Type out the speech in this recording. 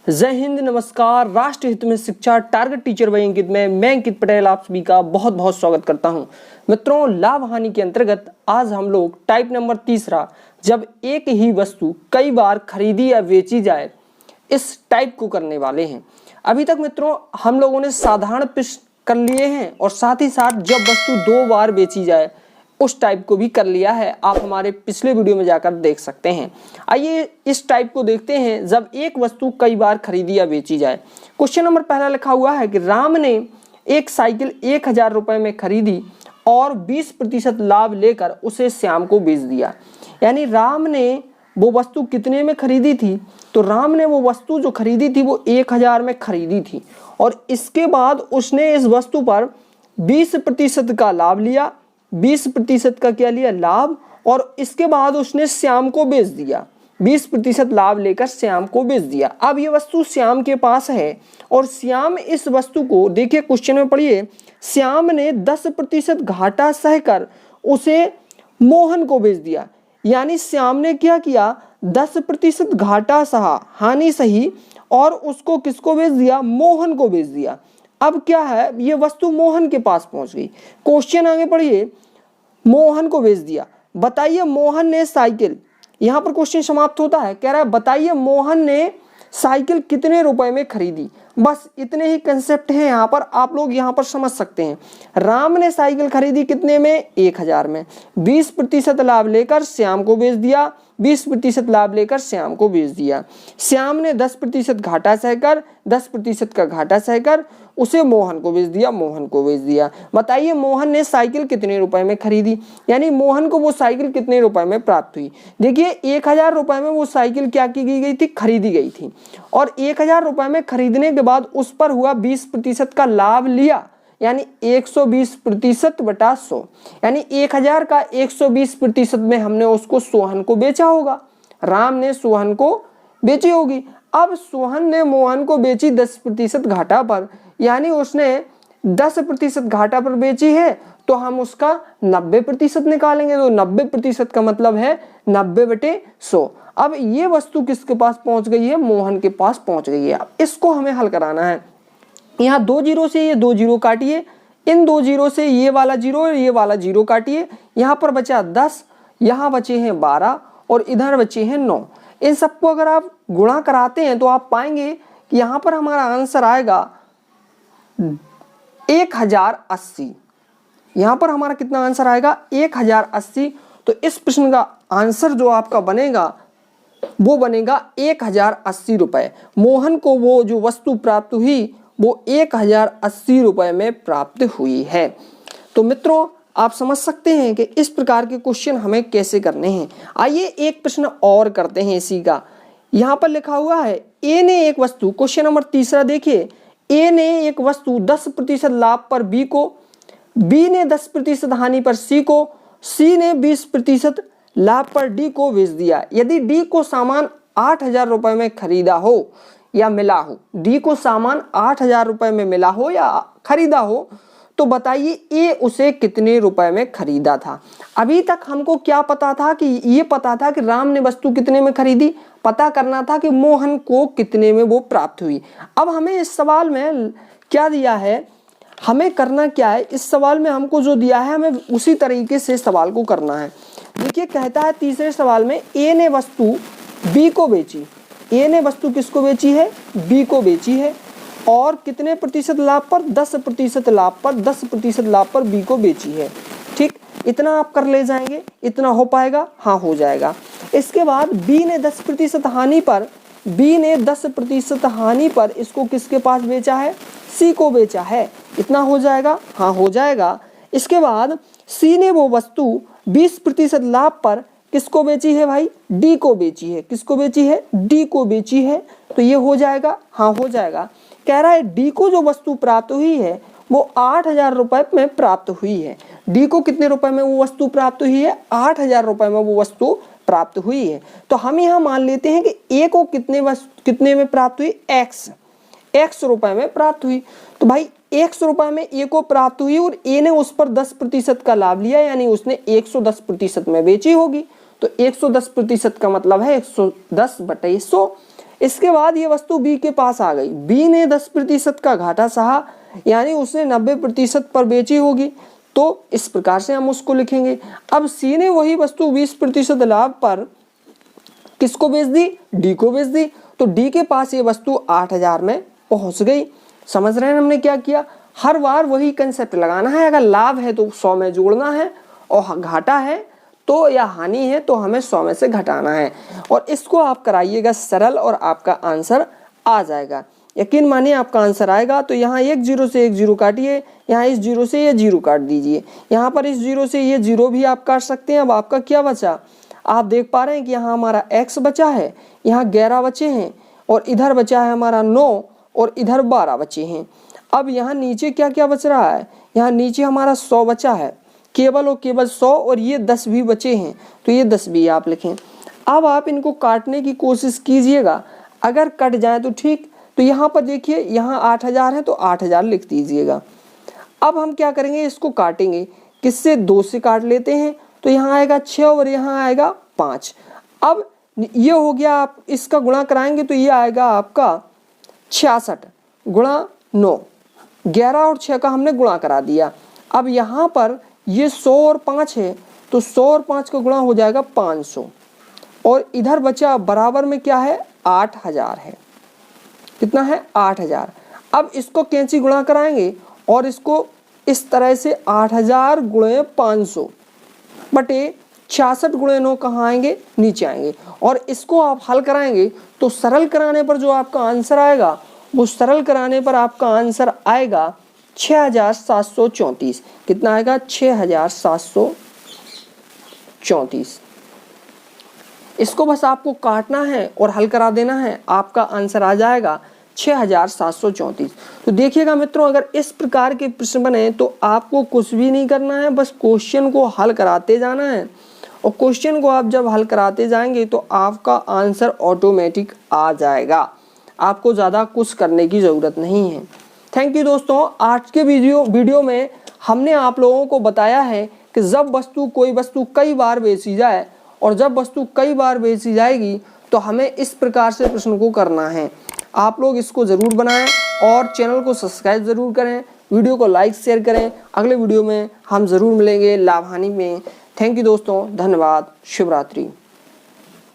जय हिंद, नमस्कार। राष्ट्र हित में शिक्षा टारगेट टीचर बाय अंकित में मैं अंकित पटेल आप सभी का बहुत बहुत स्वागत करता हूं। मित्रों, लाभ हानि के अंतर्गत आज हम लोग टाइप नंबर तीसरा, जब एक ही वस्तु कई बार खरीदी या बेची जाए, इस टाइप को करने वाले हैं। अभी तक मित्रों हम लोगों ने साधारण प्रश्न कर लिए हैं और साथ ही साथ जब वस्तु दो बार बेची जाए उस टाइप को भी कर लिया है। आप हमारे पिछले वीडियो में जाकर देख सकते हैं। आइए इस टाइप को देखते हैं, जब एक वस्तु कई बार खरीदी या बेची जाए। क्वेश्चन नंबर पहला लिखा हुआ है कि राम ने एक साइकिल 1000 रुपए में खरीदी और 20% लाभ लेकर उसे श्याम को बेच दिया। यानी राम ने वो वस्तु कितने में खरीदी थी? तो राम ने वो वस्तु जो खरीदी थी वो 1000 में खरीदी थी और इसके बाद उसने इस वस्तु पर 20% का लाभ लिया। 20% का क्या लिया? लाभ। और इसके बाद उसने श्याम को बेच दिया। 20% लाभ लेकर श्याम को बेच दिया। अब ये वस्तु श्याम के पास है और श्याम इस वस्तु को, देखिए क्वेश्चन में पढ़िए, श्याम ने 10% घाटा सहकर उसे मोहन को बेच दिया। यानी श्याम ने क्या किया? 10% घाटा सहा, हानि सही, और उसको किसको बेच दिया? मोहन को बेच दिया। अब क्या है, ये वस्तु मोहन के पास पहुंच गई। क्वेश्चन आगे पढ़िए, मोहन को बेच दिया। बताइए मोहन ने साइकिल, यहां पर क्वेश्चन समाप्त होता है। कह रहा है बताइए मोहन ने साइकिल कितने रुपए में खरीदी। बस इतने ही कंसेप्ट हैं यहाँ पर, आप लोग यहाँ पर समझ सकते हैं। राम ने साइकिल खरीदी कितने में? 1000 में। 20% लाभ लेकर श्याम को बेच दिया। 20% लाभ लेकर श्याम को बेच दिया। श्याम ने 10% घाटा सहकर, 10% का घाटा सहकर उसे मोहन को बेच दिया। मोहन को बेच दिया। बताइए मोहन ने साइकिल कितने रुपए में खरीदी। यानी मोहन को वो साइकिल कितने रुपए में प्राप्त हुई। देखिए 1000 रुपए में वो साइकिल क्या की गई थी? खरीदी गई थी। और 1000 रुपए में खरीदने के बाद उस पर हुआ 20% का लाभ लिया, यानी 120% बटा 100। यानी 1000 का 120% में हमने उसको सोहन को बेचा होगा। राम ने सोहन को बेची होगी। अब सोहन ने मोहन को बेची 10% घाटा पर, यानी उसने 10% घाटा पर बेची है, तो हम उसका 90% निकालेंगे। तो 90% का मतलब है 90/100। अब ये वस्तु किसके पास पहुंच गई है? मोहन के पास पहुंच गई है। अब इसको हमें हल कराना है। यहाँ 2 जीरो से ये 2 जीरो काटिए, इन 2 जीरो से ये वाला जीरो और ये वाला जीरो काटिए। यहाँ पर बचा 10, यहाँ बचे हैं 12 और इधर बचे हैं 9। इन सबको अगर आप गुणा कराते हैं तो आप पाएंगे कि यहाँ पर हमारा आंसर आएगा 1080। यहाँ पर हमारा कितना आंसर आएगा? 1080। तो इस प्रश्न का आंसर जो आपका बनेगा वो बनेगा 1080 रुपए। मोहन को वो जो वस्तु प्राप्त हुई वो 1080 रुपए में प्राप्त हुई है। तो मित्रों आप समझ सकते हैं कि इस प्रकार के क्वेश्चन हमें कैसे करने हैं। आइए एक प्रश्न और करते हैं इसी का। यहाँ पर लिखा हुआ है ए ने एक वस्तु, क्वेश्चन नंबर तीसरा देखिए, ए ने एक वस्तु 10% लाभ पर बी को, बी ने 10% हानि पर सी को, सी ने 20% लाभ पर डी को बेच दिया। यदि डी को सामान 8000 रुपए में खरीदा हो या मिला हो, डी को सामान 8000 रुपए में मिला हो या खरीदा हो, तो बताइए ए उसे कितने रुपए में खरीदा था। अभी तक हमको क्या पता था? कि ये पता था कि राम ने वस्तु कितने में खरीदी, पता करना था कि मोहन को कितने में वो प्राप्त हुई। अब हमें इस सवाल में क्या दिया है, हमें करना क्या है? इस सवाल में हमको जो दिया है हमें उसी तरीके से सवाल को करना है। देखिए कहता है तीसरे सवाल में ए ने वस्तु बी को बेची। ए ने वस्तु किसको बेची है? बी को बेची है। और कितने प्रतिशत लाभ पर? 10% लाभ पर, 10% लाभ पर बी को बेची है। ठीक, इतना आप कर ले जाएंगे, इतना हो पाएगा? हाँ हो जाएगा। इसके बाद बी ने 10% हानि पर, बी ने 10% हानि पर इसको किसके पास बेचा है? सी को बेचा है। इतना हो जाएगा? हाँ हो जाएगा। इसके बाद सी ने वो वस्तु 20% लाभ पर किसको बेची है भाई? डी को बेची है। किसको बेची है? डी को बेची है। तो ये हो जाएगा? हाँ हो जाएगा। कह रहा है डी को जो वस्तु प्राप्त हुई है वो 8000 रुपए में प्राप्त हुई है। डी को कितने रुपए में वो वस्तु प्राप्त हुई है? 8000 रुपए में वो वस्तु प्राप्त हुई है। तो हम यहाँ मान लेते हैं कि ए को कितने में प्राप्त हुई? x रुपए में प्राप्त हुई। तो भाई x रुपए में ए को प्राप्त हुई और ए ने उस पर 10% का लाभ लिया, यानी उसने 110% में बेची होगी। तो 110% का मतलब है 110/100। इसके बाद ये वस्तु बी के पास आ गई, बी ने 10% का घाटा सहा, यानी उसने 90% पर बेची होगी, तो इस प्रकार से हम उसको लिखेंगे। अब सी ने वही वस्तु 20% लाभ पर किसको बेच दी, डी को बेच दी, तो डी के पास ये वस्तु 8000 में पहुंच गई। समझ रहे हैं हमने क्या किया, हर बार वही कंसेप्ट लगाना है, अगर लाभ है तो 100 में जोड़ना है और घाटा है तो या हानि है तो हमें 100 में से घटाना है, और इसको आप कराइएगा सरल और आपका आंसर आ जाएगा। यकीन मानिए आपका आंसर आएगा। तो यहाँ एक जीरो से एक जीरो काटिए, यहाँ इस जीरो से ये जीरो काट दीजिए, यहाँ पर इस जीरो से ये जीरो भी आप काट सकते हैं। अब आपका क्या बचा, आप देख पा रहे हैं कि यहाँ हमारा x बचा है, यहाँ 11 बचे हैं, और इधर बचा है हमारा 9 और इधर 12 बचे हैं। अब यहाँ नीचे क्या क्या बच रहा है, यहाँ नीचे हमारा 100 बचा है, केवल और केवल 100, और ये 10 भी बचे हैं, तो ये 10 भी आप लिखें। अब आप इनको काटने की कोशिश कीजिएगा, अगर कट जाए तो ठीक। तो यहाँ पर देखिए यहाँ 8000 है तो 8000 लिख दीजिएगा। अब हम क्या करेंगे, इसको काटेंगे, किससे, 2 से काट लेते हैं, तो यहाँ आएगा 6 और यहाँ आएगा 5। अब ये हो गया, आप इसका गुणा कराएंगे तो ये आएगा आपका 66 गुणा 9, 11 और 6 का हमने गुणा करा दिया। अब यहाँ पर ये 100 और 5 है, तो 100 और 5 का गुणा हो जाएगा 500, और इधर बचा बराबर में क्या है, 8000 है। कितना है, 8000। अब इसको कैंची गुणा कराएंगे और इसको इस तरह से 8000 गुणे 500 बटे 66 गुणे 9 कहाँ आएंगे, नीचे आएंगे, और इसको आप हल कराएंगे तो सरल कराने पर जो आपका आंसर आएगा, वो सरल कराने पर आपका आंसर आएगा 6734। कितना आएगा, 6734। इसको बस आपको काटना है और हल करा देना है, आपका आंसर आ जाएगा 6734। तो देखिएगा मित्रों, अगर इस प्रकार के प्रश्न बने तो आपको कुछ भी नहीं करना है, बस क्वेश्चन को हल कराते जाना है, और क्वेश्चन को आप जब हल कराते जाएंगे तो आपका आंसर ऑटोमेटिक आ जाएगा, आपको ज़्यादा कुछ करने की ज़रूरत नहीं है। थैंक यू दोस्तों। आज के वीडियो में हमने आप लोगों को बताया है कि जब कोई वस्तु कई बार बेची जाए, और जब वस्तु कई बार बेची जाएगी तो हमें इस प्रकार से प्रश्न को करना है। आप लोग इसको ज़रूर बनाएं और चैनल को सब्सक्राइब ज़रूर करें, वीडियो को लाइक शेयर करें। अगले वीडियो में हम ज़रूर मिलेंगे लाभ हानि में। थैंक यू दोस्तों, धन्यवाद, शुभ रात्रि।